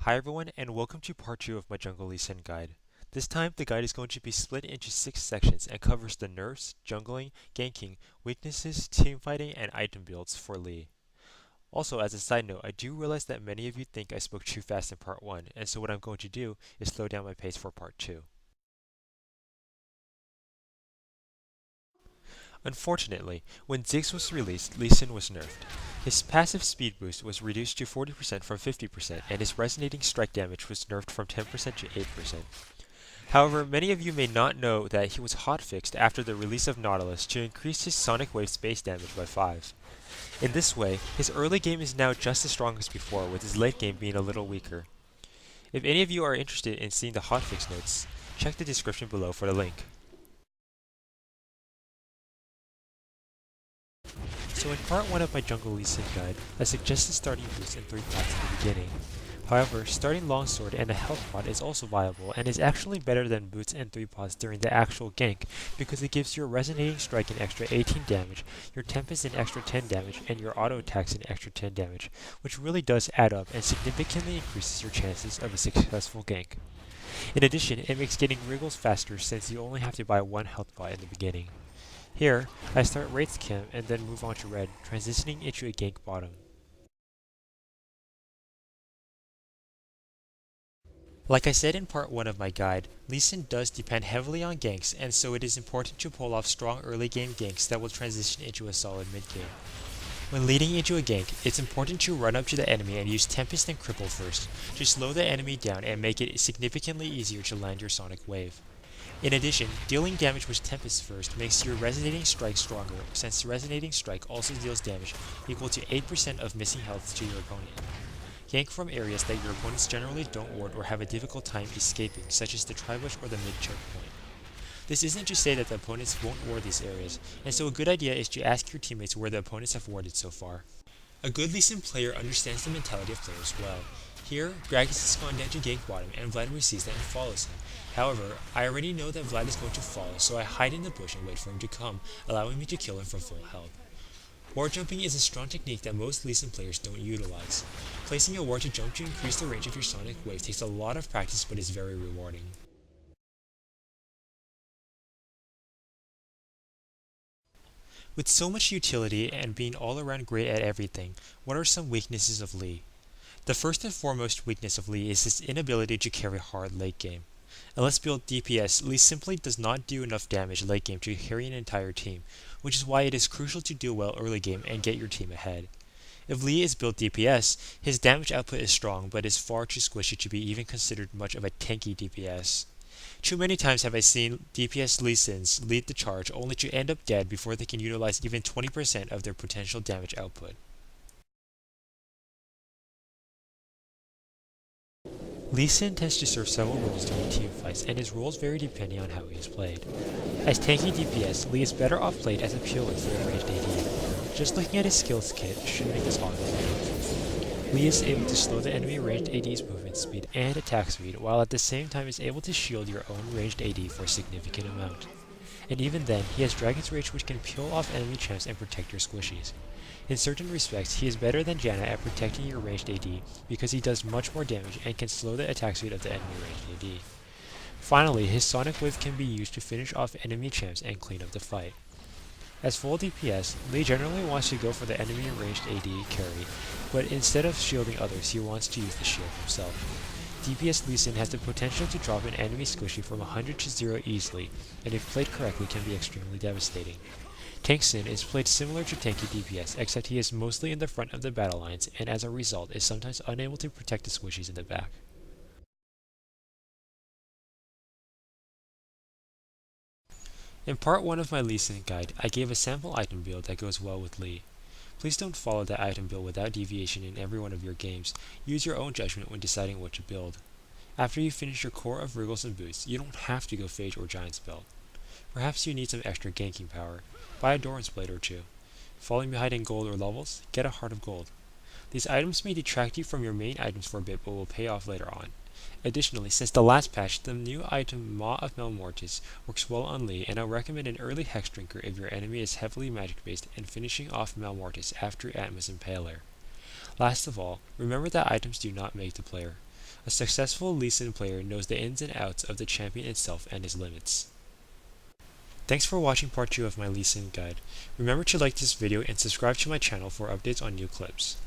Hi everyone, and welcome to part 2 of my Jungle Lee Sin guide. This time, the guide is going to be split into 6 sections and covers the nerfs, jungling, ganking, weaknesses, teamfighting, and item builds for Lee. Also, as a side note, I do realize that many of you think I spoke too fast in part 1, and so what I'm going to do is slow down my pace for part 2. Unfortunately, when Ziggs was released, Lee Sin was nerfed. His passive speed boost was reduced to 40% from 50%, and his resonating strike damage was nerfed from 10% to 8%. However, many of you may not know that he was hotfixed after the release of Nautilus to increase his Sonic Wave's base damage by 5. In this way, his early game is now just as strong as before, with his late game being a little weaker. If any of you are interested in seeing the hotfix notes, check the description below for the link. So in part 1 of my Jungle Lee Sin guide, I suggested starting boots in 3 pots in the beginning. However, starting longsword and a health pot is also viable and is actually better than boots and 3 pots during the actual gank because it gives your resonating strike an extra 18 damage, your tempest an extra 10 damage, and your auto attacks an extra 10 damage, which really does add up and significantly increases your chances of a successful gank. In addition, it makes getting Wriggles faster since you only have to buy 1 health pot in the beginning. Here, I start Wraith's camp and then move on to red, transitioning into a gank bottom. Like I said in part 1 of my guide, Lee Sin does depend heavily on ganks, and so it is important to pull off strong early game ganks that will transition into a solid mid game. When leading into a gank, it's important to run up to the enemy and use Tempest and Cripple first, to slow the enemy down and make it significantly easier to land your Sonic Wave. In addition, dealing damage with Tempest first makes your Resonating Strike stronger, since Resonating Strike also deals damage equal to 8% of missing health to your opponent. Gank from areas that your opponents generally don't ward or have a difficult time escaping, such as the Tribush or the mid-choke point. This isn't to say that the opponents won't ward these areas, and so a good idea is to ask your teammates where the opponents have warded so far. A good Lee Sin player understands the mentality of players well. Here, Gragas has gone down to gank bottom, and Vladimir sees that and follows him. However, I already know that Vlad is going to fall, so I hide in the bush and wait for him to come, allowing me to kill him from full health. Ward jumping is a strong technique that most Lee Sin players don't utilize. Placing a ward to jump to increase the range of your Sonic Wave takes a lot of practice but is very rewarding. With so much utility and being all around great at everything, what are some weaknesses of Lee? The first and foremost weakness of Lee is his inability to carry hard late game. Unless built DPS, Lee simply does not do enough damage late game to carry an entire team, which is why it is crucial to do well early game and get your team ahead. If Lee is built DPS, his damage output is strong but is far too squishy to be even considered much of a tanky DPS. Too many times have I seen DPS Lee Sins lead the charge only to end up dead before they can utilize even 20% of their potential damage output. Lee Sin tends to serve several roles during team fights, and his roles vary depending on how he is played. As tanky DPS, Lee is better off played as a pure instead of ranged AD. Just looking at his skills kit should make this obvious. Lee is able to slow the enemy ranged AD's movement speed and attack speed, while at the same time is able to shield your own ranged AD for a significant amount. And even then, he has Dragon's Rage which can peel off enemy champs and protect your squishies. In certain respects, he is better than Janna at protecting your ranged AD because he does much more damage and can slow the attack speed of the enemy ranged AD. Finally, his Sonic Wave can be used to finish off enemy champs and clean up the fight. As full DPS, Lee generally wants to go for the enemy ranged AD carry, but instead of shielding others, he wants to use the shield himself. DPS Lee Sin has the potential to drop an enemy squishy from 100 to 0 easily, and if played correctly can be extremely devastating. Tank Sin is played similar to tanky DPS, except he is mostly in the front of the battle lines, and as a result is sometimes unable to protect the squishies in the back. In part 1 of my Lee Sin guide, I gave a sample item build that goes well with Lee. Please don't follow that item build without deviation in every one of your games. Use your own judgment when deciding what to build. After you finish your core of Wriggles and Boots, you don't have to go Phage or Giant Spell. Perhaps you need some extra ganking power. Buy a Doran's Blade or two. Falling behind in gold or levels? Get a Heart of Gold. These items may detract you from your main items for a bit but will pay off later on. Additionally, since the last patch, the new item Maw of Malmortis works well on Lee, and I'll recommend an early Hex Drinker if your enemy is heavily magic based and finishing off Malmortis after Atma's Impaler. Last of all, remember that items do not make the player. A successful Lee Sin player knows the ins and outs of the champion itself and his limits. Thanks for watching part 2 of my Lee Sin guide. Remember to like this video and subscribe to my channel for updates on new clips.